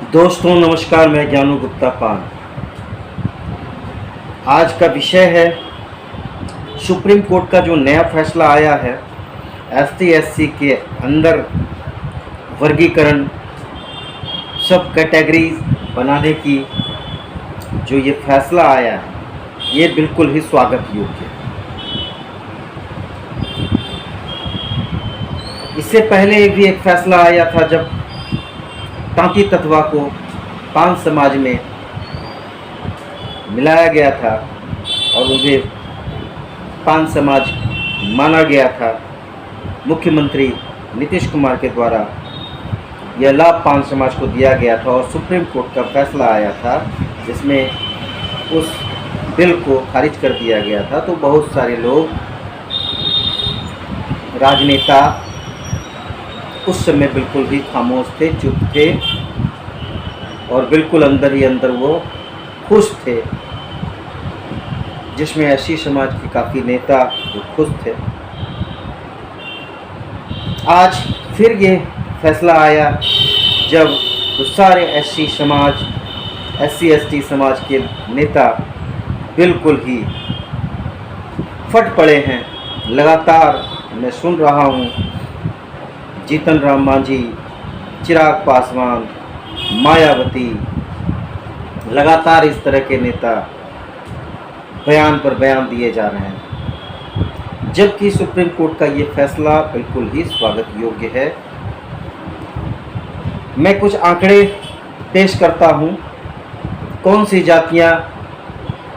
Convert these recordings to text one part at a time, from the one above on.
दोस्तों नमस्कार, मैं ज्ञानू गुप्ता पान। आज का विषय है सुप्रीम कोर्ट का जो नया फैसला आया है एसटी एससी के अंदर वर्गीकरण सब कैटेगरीज बनाने की जो ये फैसला आया है ये बिल्कुल ही स्वागत योग्य है। इससे पहले भी एक फैसला आया था जब तांती तत्वा को पान समाज में मिलाया गया था और उन्हें पान समाज माना गया था। मुख्यमंत्री नीतीश कुमार के द्वारा यह लाभ पान समाज को दिया गया था और सुप्रीम कोर्ट का फैसला आया था जिसमें उस बिल को खारिज कर दिया गया था। तो बहुत सारे लोग, राजनेता उस समय बिल्कुल भी खामोश थे, चुप थे और बिल्कुल अंदर ही अंदर वो खुश थे, जिसमें एससी समाज के काफ़ी नेता जो खुश थे। आज फिर ये फैसला आया जब तो सारे एससी समाज, एससी एसटी समाज के नेता बिल्कुल ही फट पड़े हैं। लगातार मैं सुन रहा हूँ जीतन राम मांझी, चिराग पासवान, मायावती, लगातार इस तरह के नेता बयान पर बयान दिए जा रहे हैं, जबकि सुप्रीम कोर्ट का ये फैसला बिल्कुल ही स्वागत योग्य है। मैं कुछ आंकड़े पेश करता हूँ, कौन सी जातियाँ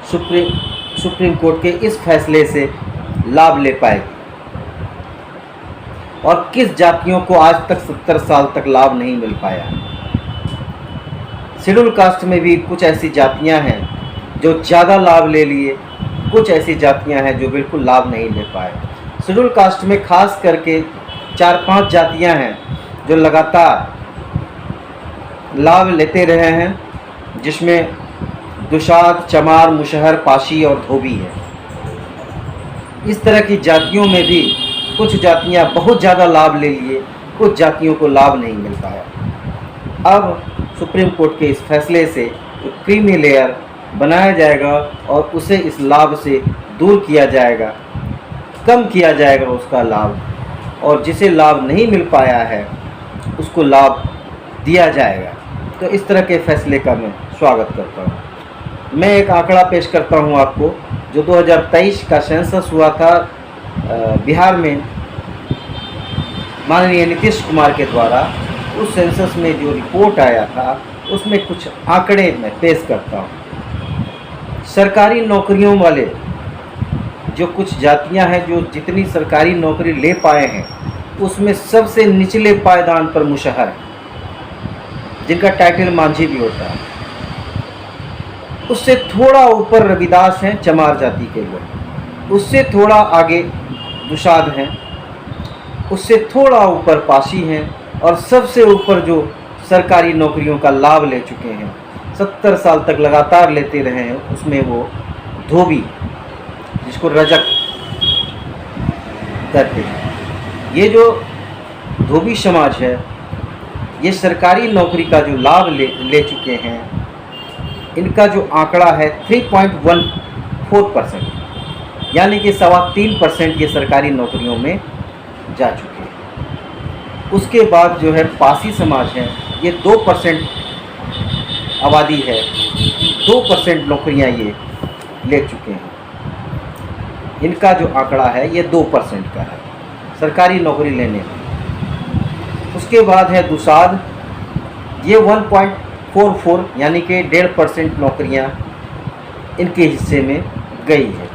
सुप्रीम कोर्ट के इस फैसले से लाभ ले पाएगी और किस जातियों को आज तक 70 साल तक लाभ नहीं मिल पाया। शेड्यूल कास्ट में भी कुछ ऐसी जातियां हैं जो ज़्यादा लाभ ले लिए, कुछ ऐसी जातियां हैं जो बिल्कुल लाभ नहीं ले पाए। शेड्यूल कास्ट में खास करके 4-5 जातियां हैं जो लगातार लाभ लेते रहे हैं, जिसमें दुशाद, चमार, मुशहर, पाशी और धोबी है। इस तरह की जातियों में भी कुछ जातियां बहुत ज़्यादा लाभ ले लिए, कुछ जातियों को लाभ नहीं मिल पाया। अब सुप्रीम कोर्ट के इस फैसले से क्रीमी लेयर बनाया जाएगा और उसे इस लाभ से दूर किया जाएगा, कम किया जाएगा उसका लाभ, और जिसे लाभ नहीं मिल पाया है उसको लाभ दिया जाएगा। तो इस तरह के फैसले का मैं स्वागत करता हूँ। मैं एक आंकड़ा पेश करता हूँ आपको, जो 2023 का सेंसस हुआ था बिहार में माननीय नीतीश कुमार के द्वारा। उस सेंसस में जो रिपोर्ट आया था उसमें कुछ आंकड़े मैं पेश करता हूँ। सरकारी नौकरियों वाले जो कुछ जातियां हैं जो जितनी सरकारी नौकरी ले पाए हैं उसमें सबसे निचले पायदान पर मुशहर है, जिनका टाइटल मांझी भी होता है। उससे थोड़ा ऊपर रविदास हैं, चमार जाति के लोग। उससे थोड़ा आगे दुशाद हैं, उससे थोड़ा ऊपर पाशी हैं, और सबसे ऊपर जो सरकारी नौकरियों का लाभ ले चुके हैं, 70 साल तक लगातार लेते रहे हैं, उसमें वो धोबी, जिसको रजक कहते हैं। ये जो धोबी समाज है ये सरकारी नौकरी का जो लाभ ले चुके हैं, इनका जो आंकड़ा है 3.14%, यानी कि 3.25% ये सरकारी नौकरियों में जा चुके हैं। उसके बाद जो है पासी समाज है, ये 2% आबादी है, 2% नौकरियां ये ले चुके हैं। इनका जो आंकड़ा है ये 2% का है सरकारी नौकरी लेने में। उसके बाद है दुसाद, ये 1.44 यानी कि 1.5% नौकरियां इनके हिस्से में गई है।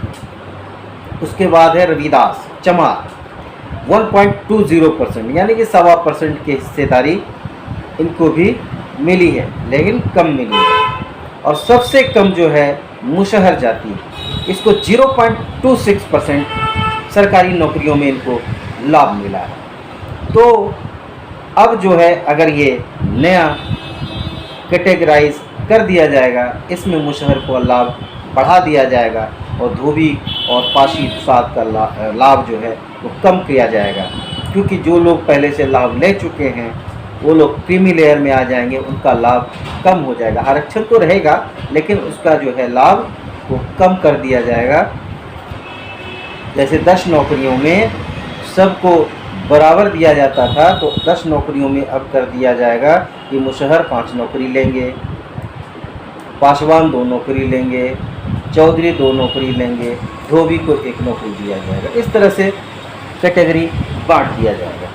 उसके बाद है रविदास, चमार, 1.20% यानी कि 1.25% की हिस्सेदारी इनको भी मिली है, लेकिन कम मिली है। और सबसे कम जो है मुशहर जाति, इसको 0.26% सरकारी नौकरियों में इनको लाभ मिला है। तो अब जो है अगर ये नया कैटेगराइज कर दिया जाएगा, इसमें मुशहर को लाभ बढ़ा दिया जाएगा और धोबी और पाशी दुसाद का लाभ जो है वो कम किया जाएगा, क्योंकि जो लोग पहले से लाभ ले चुके हैं वो लोग क्रीमी लेयर में आ जाएंगे, उनका लाभ कम हो जाएगा। आरक्षण तो रहेगा लेकिन उसका जो है लाभ वो कम कर दिया जाएगा। जैसे 10 नौकरियों में सबको बराबर दिया जाता था, तो 10 नौकरियों में अब कर दिया जाएगा कि मुशहर 5 नौकरी लेंगे, पासवान 2 नौकरी लेंगे, चौधरी 2 नौकरी लेंगे, धोबी को 1 नौकरी दिया जाएगा। इस तरह से कैटेगरी बांट दिया जाएगा।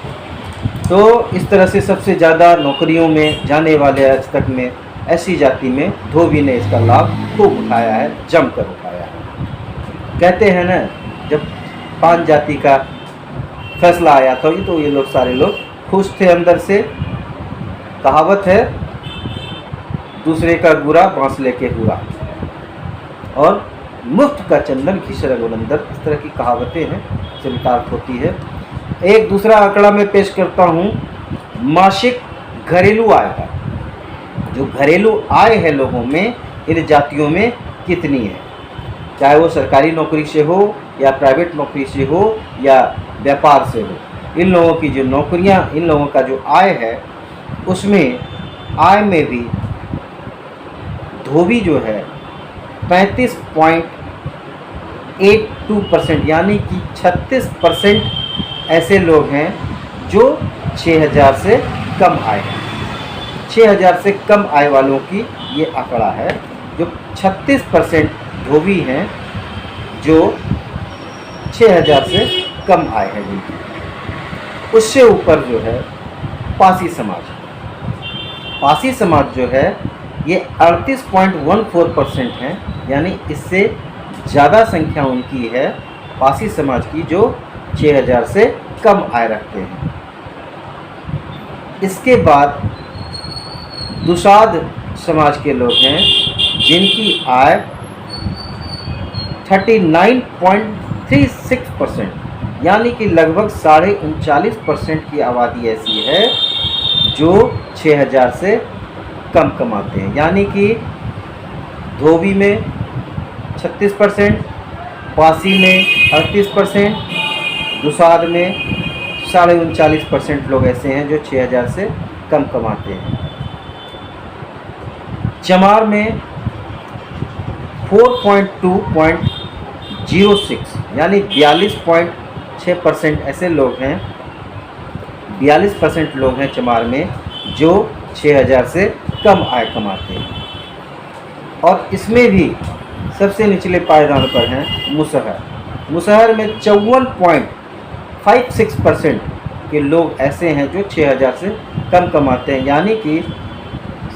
तो इस तरह से सबसे ज़्यादा नौकरियों में जाने वाले आज तक में ऐसी जाति में धोबी ने इसका लाभ खूब उठाया है, जमकर उठाया है। कहते हैं ना, जब 5 जाति का फैसला आया था तो ये लोग सारे लोग खुश थे अंदर से। कहावत है, दूसरे का बुरा बांस लेके हुआ, और मुफ्त का चंदन घिस रघुनंदन, इस तरह की कहावतें हैं, चरितार्थ होती है। एक दूसरा आंकड़ा मैं पेश करता हूँ, मासिक घरेलू आय का। जो घरेलू आय है लोगों में, इन जातियों में कितनी है, चाहे वो सरकारी नौकरी से हो या प्राइवेट नौकरी से हो या व्यापार से हो, इन लोगों की जो नौकरियां, इन लोगों का जो आय है, उसमें आय में भी धोबी जो है 35.82%, यानी कि 36% ऐसे लोग हैं जो 6,000 से कम आय हैं। 6,000 से कम आय वालों की ये आंकड़ा है। जो 36% धोबी हैं जो 6,000 से कम आय है जिनकी। उससे ऊपर जो है पासी समाज। पासी समाज जो है ये 38.14% हैं, यानी इससे ज़्यादा संख्या उनकी है पासी समाज की जो 6,000 से कम आय रखते हैं। इसके बाद दुसाध समाज के लोग हैं जिनकी आय 39.36%, यानी कि लगभग 39.5% की आबादी ऐसी है जो 6,000 से कम कमाते हैं। यानी कि धोबी में 36%, पासी में 38%, दुसाध में 39.5% लोग ऐसे हैं जो 6,000 से कम कमाते हैं। चमार में 4.2.06, यानी 42.6% ऐसे लोग हैं, 42% लोग हैं चमार में जो 6,000 से कम आय कमाते हैं। और इसमें भी सबसे निचले पायदान पर हैं मुसहर। मुसहर में 54.56% के लोग ऐसे हैं जो 6,000 से कम कमाते हैं, यानी कि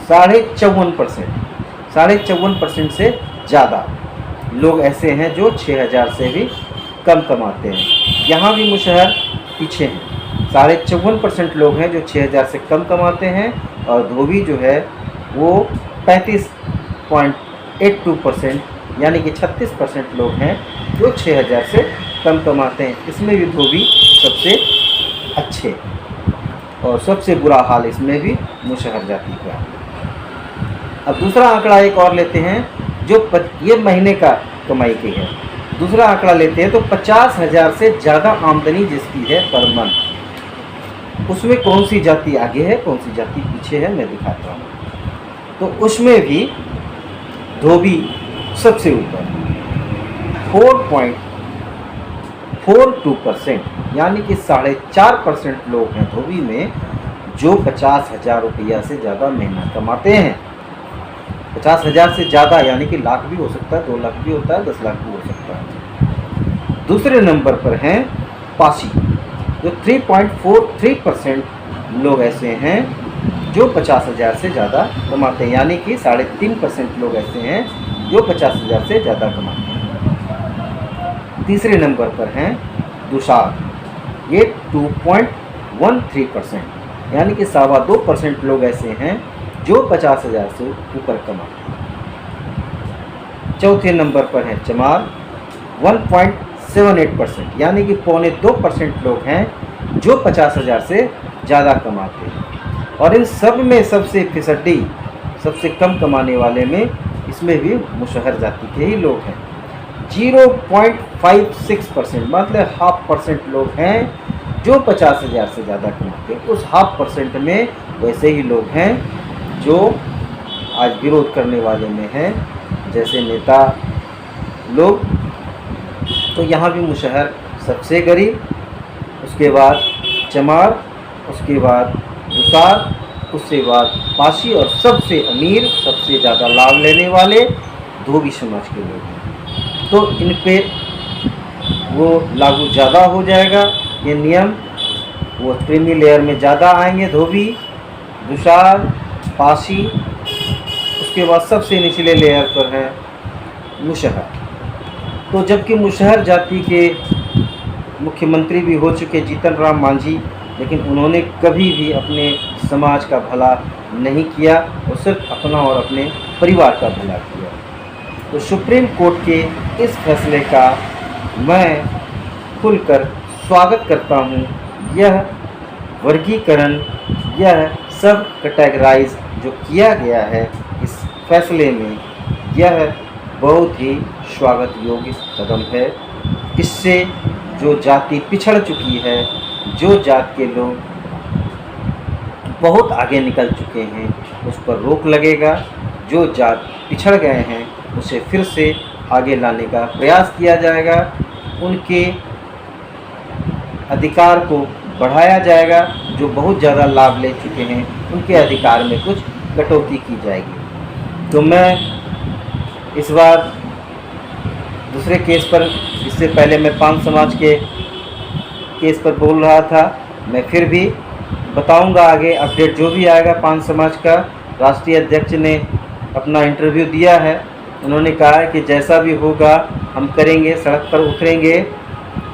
54% से ज़्यादा लोग ऐसे हैं जो 6,000 से भी कम कमाते हैं। यहाँ भी मुशहर पीछे हैं, 54.5% लोग हैं जो 6,000 से कम कमाते हैं, और धोबी जो है वो 35.82%, यानी कि 36% लोग हैं जो 6,000 से कम कमाते हैं। इसमें भी धोबी सबसे अच्छे, और सबसे बुरा हाल इसमें भी मुशहर जाति का है। अब दूसरा आंकड़ा एक और लेते हैं जो ये महीने का कमाई की है। दूसरा आंकड़ा लेते हैं तो 50,000 से ज़्यादा आमदनी जिसकी है पर मंथ, उसमें कौन सी जाति आगे है, कौन सी जाति पीछे है, मैं दिखाता हूँ। तो उसमें भी धोबी सबसे ऊपर 4.42%, यानी कि 4.5% लोग हैं धोबी में जो 50,000 रुपया से ज़्यादा महीना कमाते हैं। 50,000 से ज़्यादा यानी कि लाख भी हो सकता है, 2 लाख भी होता है, 10 लाख भी हो सकता है। दूसरे नंबर पर हैं पासी, जो 3.43% लोग ऐसे हैं जो 50,000 से ज़्यादा कमाते हैं, यानी कि 3.5% लोग ऐसे हैं जो 50,000 से ज़्यादा कमाते हैं। तीसरे नंबर पर हैं दुसाध, ये 2.13%, यानी कि 2.25% लोग ऐसे हैं जो 50,000 से ऊपर कमाते हैं। चौथे नंबर पर है चमार, 1.78%, यानी कि 2.25% लोग हैं जो 50,000 से ज़्यादा कमाते हैं। और इन सब में सबसे फिसड्डी, सबसे कम कमाने वाले में इसमें भी मुशहर जाति के ही लोग हैं। 0.56%, मतलब 0.5% लोग हैं जो 50,000 से ज़्यादा कमाते हैं, उस 0.5% में वैसे ही लोग हैं जो आज विरोध करने वाले में हैं, जैसे नेता लोग। तो यहाँ भी मुशहर सबसे गरीब, उसके बाद चमार, उसके बाद दुसार, उसके बाद पाशी और सबसे अमीर, सबसे ज़्यादा लाभ लेने वाले धोबी समाज के लोग हैं। तो इन पे वो लागू ज़्यादा हो जाएगा ये नियम। वो क्रीमी लेयर में ज़्यादा आएंगे धोबी, दुसार, पाशी, उसके बाद सबसे निचले लेयर पर है मुशहर। तो जबकि मुशहर जाति के मुख्यमंत्री भी हो चुके जीतन राम मांझी, लेकिन उन्होंने कभी भी अपने समाज का भला नहीं किया और सिर्फ अपना और अपने परिवार का भला किया। तो सुप्रीम कोर्ट के इस फैसले का मैं खुलकर स्वागत करता हूँ। यह वर्गीकरण, यह सब कैटेगराइज जो किया गया है इस फैसले में, यह बहुत ही स्वागत योग्य कदम है। इससे जो जाति पिछड़ चुकी है, जो जात के लोग बहुत आगे निकल चुके हैं, उस पर रोक लगेगा। जो जात पिछड़ गए हैं उसे फिर से आगे लाने का प्रयास किया जाएगा। उनके अधिकार को बढ़ाया जाएगा। जो बहुत ज़्यादा लाभ ले चुके हैं उनके अधिकार में कुछ कटौती की जाएगी। तो मैं इस बार दूसरे केस पर, इससे पहले मैं पान समाज के केस पर बोल रहा था, मैं फिर भी बताऊंगा आगे अपडेट जो भी आएगा। पान समाज का राष्ट्रीय अध्यक्ष ने अपना इंटरव्यू दिया है। उन्होंने कहा है कि जैसा भी होगा हम करेंगे, सड़क पर उतरेंगे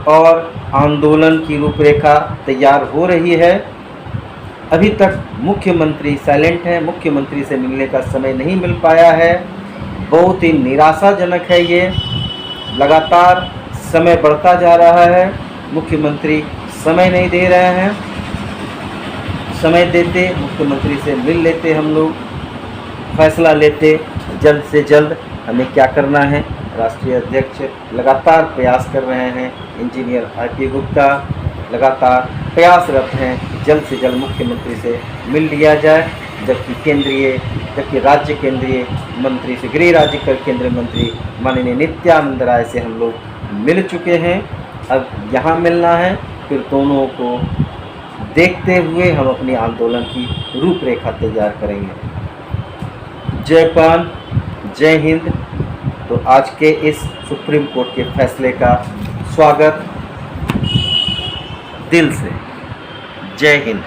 और आंदोलन की रूपरेखा तैयार हो रही है। अभी तक मुख्यमंत्री साइलेंट हैं, मुख्यमंत्री से मिलने का समय नहीं मिल पाया है। बहुत ही निराशाजनक है ये। लगातार समय बढ़ता जा रहा है, मुख्यमंत्री समय नहीं दे रहे हैं। समय देते, मुख्यमंत्री से मिल लेते, हम लोग फैसला लेते जल्द से जल्द हमें क्या करना है। राष्ट्रीय अध्यक्ष लगातार प्रयास कर रहे हैं। इंजीनियर आरपी गुप्ता लगातार प्रयासरत हैं कि जल्द से जल्द मुख्यमंत्री से मिल लिया जाए। जबकि राज्य केंद्रीय मंत्री से, गृह राज्य कर केंद्रीय मंत्री माननीय नित्यानंद राय से हम लोग मिल चुके हैं। अब यहाँ मिलना है। फिर दोनों को देखते हुए हम अपनी आंदोलन की रूपरेखा तैयार करेंगे। जय पान, जय हिंद। तो आज के इस सुप्रीम कोर्ट के फैसले का स्वागत दिल से। जय हिंद।